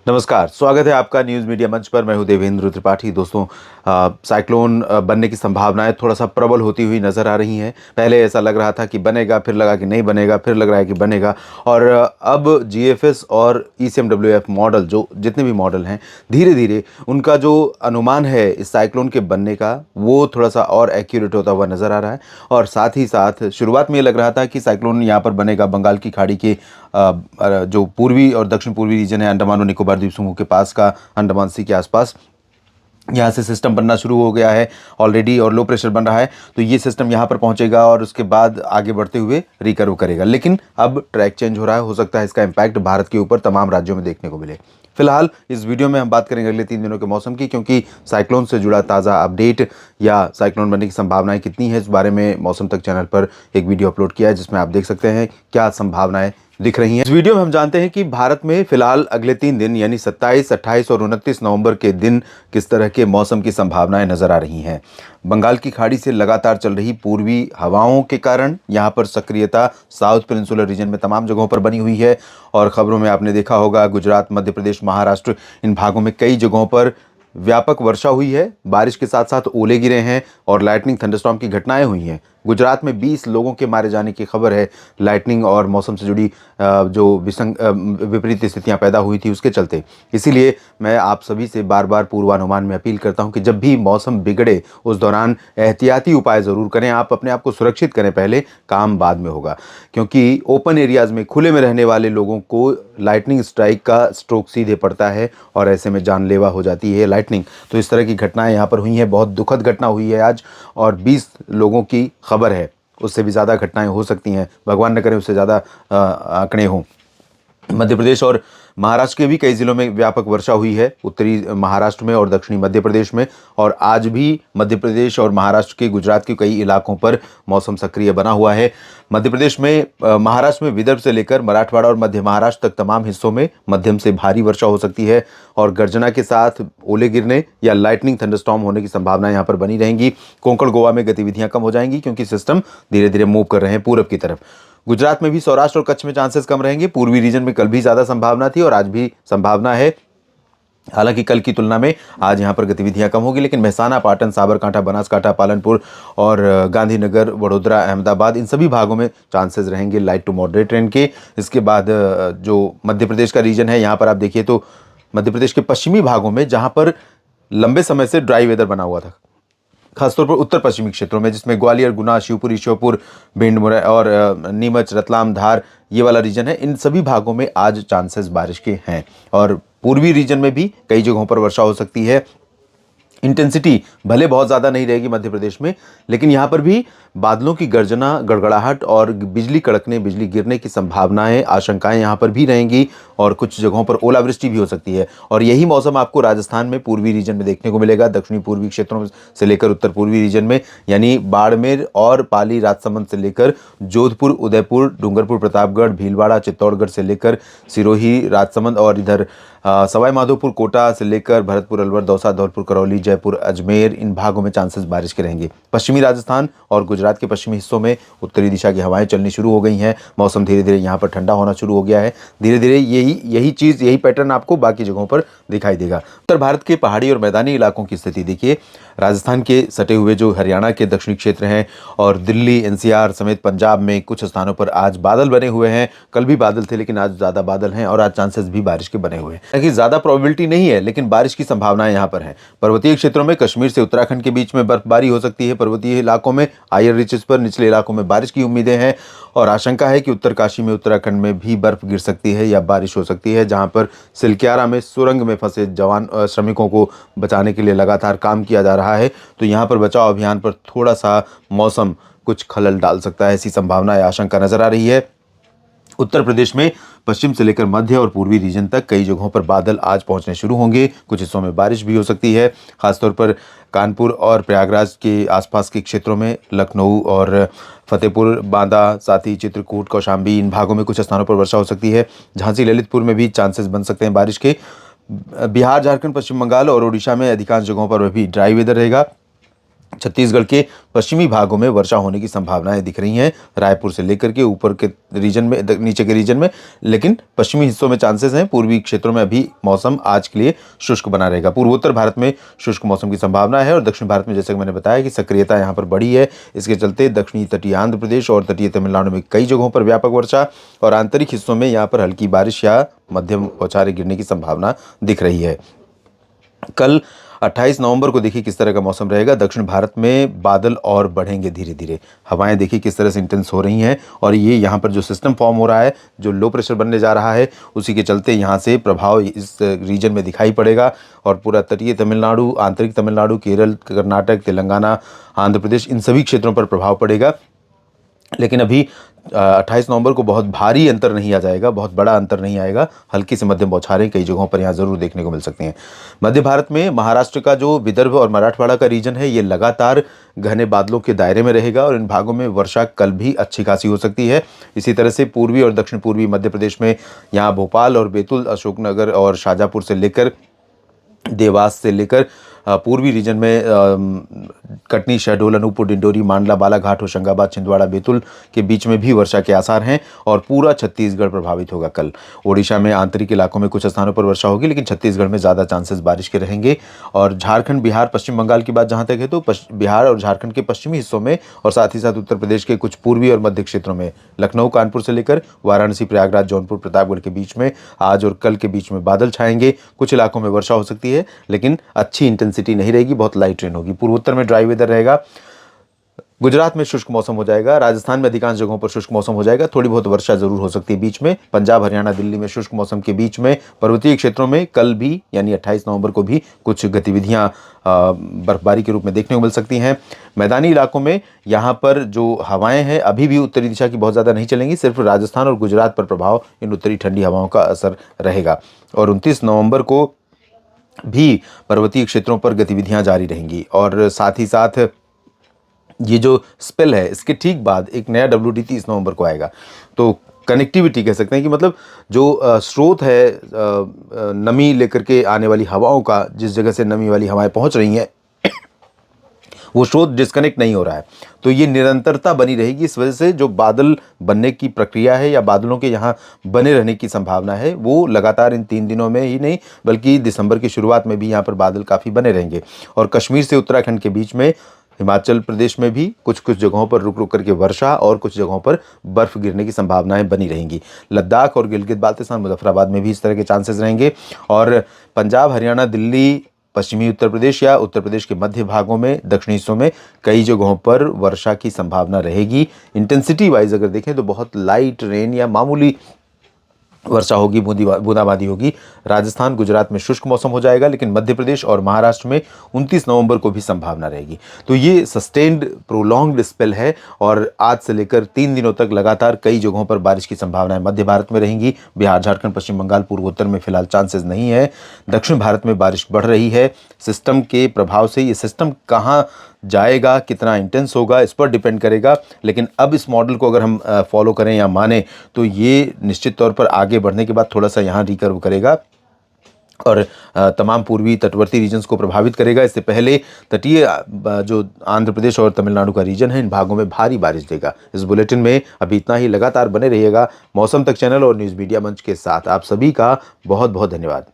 नमस्कार, स्वागत है आपका न्यूज़ मीडिया मंच पर। मैं हूं देवेंद्र त्रिपाठी। दोस्तों, साइक्लोन बनने की संभावनाएं थोड़ा सा प्रबल होती हुई नज़र आ रही हैं। पहले ऐसा लग रहा था कि बनेगा, फिर लगा कि नहीं बनेगा, फिर लग रहा है कि बनेगा। और अब जीएफएस और ईसीएमडब्ल्यूएफ मॉडल, जो जितने भी मॉडल हैं, धीरे धीरे उनका जो अनुमान है इस साइक्लोन के बनने का, वो थोड़ा सा और एक्यूरेट होता हुआ नज़र आ रहा है। और साथ ही साथ शुरुआत में ये लग रहा था कि साइक्लोन यहाँ पर बनेगा बंगाल की खाड़ी के जो पूर्वी और दक्षिण पूर्वी रीजन है, अंडमान और निकोबार द्वीप समूह के पास का, अंडमान सी के आसपास, यहाँ से सिस्टम बनना शुरू हो गया है ऑलरेडी और लो प्रेशर बन रहा है। तो ये सिस्टम यहाँ पर पहुँचेगा और उसके बाद आगे बढ़ते हुए रिकर्व करेगा। लेकिन अब ट्रैक चेंज हो रहा है, हो सकता है इसका इम्पैक्ट भारत के ऊपर तमाम राज्यों में देखने को मिले। फिलहाल इस वीडियो में हम बात करेंगे अगले 3 दिनों के मौसम की, क्योंकि साइक्लोन से जुड़ा ताज़ा अपडेट या साइक्लोन बनने की संभावनाएं कितनी है, इस बारे में मौसम तक चैनल पर एक वीडियो अपलोड किया है, जिसमें आप देख सकते हैं क्या संभावनाएं दिख रही हैं। इस वीडियो में हम जानते हैं कि भारत में फिलहाल अगले 3 दिन यानी 27, 28 और 29 नवंबर के दिन किस तरह के मौसम की संभावनाएं नजर आ रही हैं। बंगाल की खाड़ी से लगातार चल रही पूर्वी हवाओं के कारण यहाँ पर सक्रियता साउथ पेनिनसुलर रीजन में तमाम जगहों पर बनी हुई है। और खबरों में आपने देखा होगा, गुजरात, मध्य प्रदेश, महाराष्ट्र, इन भागों में कई जगहों पर व्यापक वर्षा हुई है। बारिश के साथ साथ ओले गिरे हैं और लाइटनिंग थंडरस्टॉर्म की घटनाएं हुई हैं। गुजरात में 20 लोगों के मारे जाने की खबर है, लाइटनिंग और मौसम से जुड़ी जो विपरीत स्थितियां पैदा हुई थी उसके चलते। इसीलिए मैं आप सभी से बार बार पूर्वानुमान में अपील करता हूं कि जब भी मौसम बिगड़े उस दौरान एहतियाती उपाय ज़रूर करें। आप अपने आप को सुरक्षित करें पहले, काम बाद में होगा। क्योंकि ओपन एरियाज़ में, खुले में रहने वाले लोगों को लाइटनिंग स्ट्राइक का स्ट्रोक सीधे पड़ता है और ऐसे में जानलेवा हो जाती है लाइटनिंग। तो इस तरह की घटनाएं यहाँ पर हुई हैं। बहुत दुखद घटना हुई है आज, और 20 लोगों की खबर है। उससे भी ज़्यादा घटनाएं हो सकती हैं, भगवान न करे उससे ज़्यादा आंकड़े हों। मध्य प्रदेश और महाराष्ट्र के भी कई जिलों में व्यापक वर्षा हुई है, उत्तरी महाराष्ट्र में और दक्षिणी मध्य प्रदेश में। और आज भी मध्य प्रदेश और महाराष्ट्र के, गुजरात के कई इलाकों पर मौसम सक्रिय बना हुआ है। मध्य प्रदेश में, महाराष्ट्र में विदर्भ से लेकर मराठवाड़ा और मध्य महाराष्ट्र तक तमाम हिस्सों में मध्यम से भारी वर्षा हो सकती है और गर्जना के साथ ओले गिरने या लाइटनिंग थंडरस्टॉर्म होने की संभावना यहाँ पर बनी रहेंगी। कोंकण गोवा में गतिविधियां कम हो जाएंगी क्योंकि सिस्टम धीरे धीरे मूव कर रहे हैं पूरब की तरफ। गुजरात में भी सौराष्ट्र और कच्छ में चांसेस कम रहेंगे। पूर्वी रीजन में कल भी ज़्यादा संभावना थी और आज भी संभावना है। हालांकि कल की तुलना में आज यहां पर गतिविधियां कम होगी, लेकिन मेहसाना, पाटन, साबरकांठा, बनासकांठा, पालनपुर और गांधीनगर, वडोदरा, अहमदाबाद, इन सभी भागों में चांसेस रहेंगे लाइट टू मॉडरेट रेन के। इसके बाद जो मध्य प्रदेश का रीजन है, यहाँ पर आप देखिए तो मध्य प्रदेश के पश्चिमी भागों में, जहाँ पर लंबे समय से ड्राई वेदर बना हुआ था, खासतौर पर उत्तर पश्चिमी क्षेत्रों में, जिसमें ग्वालियर, गुना, शिवपुरी, श्योपुर, भिंड और नीमच, रतलाम, धार, ये वाला रीजन है, इन सभी भागों में आज चांसेस बारिश के हैं। और पूर्वी रीजन में भी कई जगहों पर वर्षा हो सकती है। इंटेंसिटी भले बहुत ज़्यादा नहीं रहेगी मध्य प्रदेश में, लेकिन यहाँ पर भी बादलों की गर्जना, गड़गड़ाहट और बिजली कड़कने, बिजली गिरने की संभावनाएं, आशंकाएं यहाँ पर भी रहेंगी और कुछ जगहों पर ओलावृष्टि भी हो सकती है। और यही मौसम आपको राजस्थान में पूर्वी रीजन में देखने को मिलेगा, दक्षिणी पूर्वी क्षेत्रों से लेकर उत्तर पूर्वी रीजन में, यानी बाड़मेर और पाली, राजसमंद से लेकर जोधपुर, उदयपुर, डूंगरपुर, प्रतापगढ़, भीलवाड़ा, चित्तौड़गढ़ से लेकर सिरोही, राजसमंद और इधर सवाई माधोपुर, कोटा से लेकर भरतपुर, अलवर, दौसा, धौलपुर, करौली, जयपुर, अजमेर, इन भागों में चांसेस बारिश के रहेंगे। पश्चिमी राजस्थान और गुजरात के पश्चिमी हिस्सों में उत्तरी दिशा की हवाएं चलनी शुरू हो गई हैं। मौसम धीरे धीरे यहाँ पर ठंडा होना शुरू हो गया है। धीरे धीरे यही पैटर्न आपको बाकी जगहों पर दिखाई देगा। उत्तर भारत के पहाड़ी और मैदानी इलाकों की स्थिति देखिए। राजस्थान के सटे हुए जो हरियाणा के दक्षिणी क्षेत्र हैं और दिल्ली, एनसीआर समेत पंजाब में कुछ स्थानों पर आज बादल बने हुए हैं। कल भी बादल थे, लेकिन आज ज़्यादा बादल हैं और आज चांसेस भी बारिश के बने हुए हैं। हालांकि ज़्यादा प्रोबेबिलिटी नहीं है, लेकिन बारिश की संभावनाएं यहाँ पर हैं। पर्वतीय क्षेत्रों में, कश्मीर से उत्तराखंड के बीच में बर्फबारी हो सकती है। पर्वतीय इलाकों में, हायर रीचेस पर, निचले इलाकों में बारिश की उम्मीदें हैं और आशंका है कि उत्तरकाशी में, उत्तराखंड में भी बर्फ गिर सकती है या बारिश हो सकती है, जहां पर सिलक्यारा में सुरंग में फंसे जवान श्रमिकों को बचाने के लिए लगातार काम किया जा रहा है। तो यहाँ पर बचाव अभियान पर थोड़ा सा मौसम कुछ खलल डाल सकता है, ऐसी संभावना या आशंका नजर आ रही है। उत्तर प्रदेश में पश्चिम से लेकर मध्य और पूर्वी रीजन तक कई जगहों पर बादल आज पहुंचने शुरू होंगे। कुछ हिस्सों में बारिश भी हो सकती है, खासतौर पर कानपुर और प्रयागराज के आसपास के क्षेत्रों में, लखनऊ और फतेहपुर, बांदा, साथ ही चित्रकूट, कौशाम्बी, इन भागों में कुछ स्थानों पर वर्षा हो सकती है। झांसी, ललितपुर में भी चांसेस बन सकते हैं बारिश के। बिहार, झारखंड, पश्चिम बंगाल और उड़ीसा में अधिकांश जगहों पर भी ड्राई वेदर रहेगा। छत्तीसगढ़ के पश्चिमी भागों में वर्षा होने की संभावनाएं दिख रही हैं, रायपुर से लेकर के ऊपर के रीजन में, नीचे के रीजन में, लेकिन पश्चिमी हिस्सों में चांसेस हैं। पूर्वी क्षेत्रों में अभी मौसम आज के लिए शुष्क बना रहेगा। पूर्वोत्तर भारत में शुष्क मौसम की संभावना है और दक्षिण भारत में, जैसे कि मैंने बताया, कि सक्रियता यहाँ पर बढ़ी है। इसके चलते दक्षिणी तटीय आंध्र प्रदेश और तटीय तमिलनाडु में कई जगहों पर व्यापक वर्षा और आंतरिक हिस्सों में यहाँ पर हल्की बारिश या मध्यम बौछारें गिरने की संभावना दिख रही है। कल 28 नवंबर को देखिए किस तरह का मौसम रहेगा। दक्षिण भारत में बादल और बढ़ेंगे धीरे धीरे, हवाएं देखिए किस तरह से इंटेंस हो रही हैं और ये यहाँ पर जो सिस्टम फॉर्म हो रहा है, जो लो प्रेशर बनने जा रहा है, उसी के चलते यहाँ से प्रभाव इस रीजन में दिखाई पड़ेगा और पूरा तटीय तमिलनाडु, आंतरिक तमिलनाडु, केरल, कर्नाटक, तेलंगाना, आंध्र प्रदेश, इन सभी क्षेत्रों पर प्रभाव पड़ेगा। लेकिन अभी 28 नवंबर को बहुत भारी अंतर नहीं आ जाएगा, बहुत बड़ा अंतर नहीं आएगा। हल्की से मध्यम बौछारें कई जगहों पर यहाँ ज़रूर देखने को मिल सकती हैं। मध्य भारत में महाराष्ट्र का जो विदर्भ और मराठवाड़ा का रीजन है, ये लगातार घने बादलों के दायरे में रहेगा और इन भागों में वर्षा कल भी अच्छी खासी हो सकती है। इसी तरह से पूर्वी और दक्षिण पूर्वी मध्य प्रदेश में यहाँ भोपाल और बैतूल, अशोकनगर और शाजापुर से लेकर देवास से लेकर पूर्वी रीजन में कटनी, शहडोल, अनूपपुर, डिंडोरी, मांडला, बालाघाट, होशंगाबाद, छिंदवाड़ा, बैतूल के बीच में भी वर्षा के आसार हैं और पूरा छत्तीसगढ़ प्रभावित होगा कल। ओडिशा में आंतरिक इलाकों में कुछ स्थानों पर वर्षा होगी, लेकिन छत्तीसगढ़ में ज़्यादा चांसेस बारिश के रहेंगे। और झारखंड, बिहार, पश्चिम बंगाल की बात जहाँ तक है, तो बिहार और झारखंड के पश्चिमी हिस्सों में और साथ ही साथ उत्तर प्रदेश के कुछ पूर्वी और मध्य क्षेत्रों में, लखनऊ, कानपुर से लेकर वाराणसी, प्रयागराज, जौनपुर, प्रतापगढ़ के बीच में आज और कल के बीच में बादल छाएंगे। कुछ इलाकों में वर्षा हो सकती है, लेकिन अच्छी इंटेंसिटी नहीं रहेगी, बहुत लाइट रेन होगी। पूर्वोत्तर में ड्राई वेदर रहेगा। गुजरात में शुष्क मौसम हो जाएगा। राजस्थान में अधिकांश जगहों पर शुष्क मौसम हो जाएगा। थोड़ी बहुत वर्षा जरूर हो सकती है बीच में। पंजाब, हरियाणा, दिल्ली में शुष्क मौसम के बीच में पर्वतीय क्षेत्रों में कल भी, यानी 28 नवंबर को भी कुछ गतिविधियां बर्फबारी के रूप में देखने को मिल सकती हैं। मैदानी इलाकों में यहाँ पर जो हवाएं हैं अभी भी उत्तरी दिशा की बहुत ज़्यादा नहीं चलेंगी, सिर्फ राजस्थान और गुजरात पर प्रभाव इन उत्तरी ठंडी हवाओं का असर रहेगा। और 29 नवंबर को भी पर्वतीय क्षेत्रों पर गतिविधियां जारी रहेंगी और साथ ही साथ ये जो स्पेल है, इसके ठीक बाद एक नया WD 30 नवंबर को आएगा। तो कनेक्टिविटी कह सकते हैं कि मतलब जो स्रोत है नमी लेकर के आने वाली हवाओं का, जिस जगह से नमी वाली हवाएं पहुंच रही हैं, वो स्रोत डिस्कनेक्ट नहीं हो रहा है। तो ये निरंतरता बनी रहेगी। इस वजह से जो बादल बनने की प्रक्रिया है या बादलों के यहाँ बने रहने की संभावना है, वो लगातार इन 3 दिनों में ही नहीं, बल्कि दिसंबर की शुरुआत में भी यहाँ पर बादल काफ़ी बने रहेंगे। और कश्मीर से उत्तराखंड के बीच में, हिमाचल प्रदेश में भी कुछ कुछ जगहों पर रुक रुक करके वर्षा और कुछ जगहों पर बर्फ गिरने की संभावनाएं बनी रहेंगी। लद्दाख और गिलगित बाल्टिस्तान, मुजफ्फराबाद में भी इस तरह के चांसेस रहेंगे। और पंजाब, हरियाणा, दिल्ली, पश्चिमी उत्तर प्रदेश या उत्तर प्रदेश के मध्य भागों में, दक्षिणी हिस्सों में कई जगहों पर वर्षा की संभावना रहेगी। इंटेंसिटी वाइज अगर देखें तो बहुत लाइट रेन या मामूली वर्षा होगी, बूंदाबांदी होगी। राजस्थान, गुजरात में शुष्क मौसम हो जाएगा, लेकिन मध्य प्रदेश और महाराष्ट्र में 29 नवंबर को भी संभावना रहेगी। तो ये सस्टेन्ड प्रोलॉन्ग्ड स्पेल है और आज से लेकर 3 दिनों तक लगातार कई जगहों पर बारिश की संभावनाएं मध्य भारत में रहेंगी। बिहार, झारखंड, पश्चिम बंगाल, पूर्वोत्तर में फिलहाल चांसेस नहीं है। दक्षिण भारत में बारिश बढ़ रही है। सिस्टम के प्रभाव से ये सिस्टम कहाँ जाएगा, कितना इंटेंस होगा, इस पर डिपेंड करेगा। लेकिन अब इस मॉडल को अगर हम फॉलो करें या माने, तो ये निश्चित तौर पर आगे बढ़ने के बाद थोड़ा सा यहाँ रिकर्व करेगा और तमाम पूर्वी तटवर्ती रीजन्स को प्रभावित करेगा। इससे पहले तटीय जो आंध्र प्रदेश और तमिलनाडु का रीजन है, इन भागों में भारी बारिश देगा। इस बुलेटिन में अभी इतना ही। लगातार बने रहिएगा मौसम तक चैनल और न्यूज़ मीडिया मंच के साथ। आप सभी का बहुत बहुत धन्यवाद।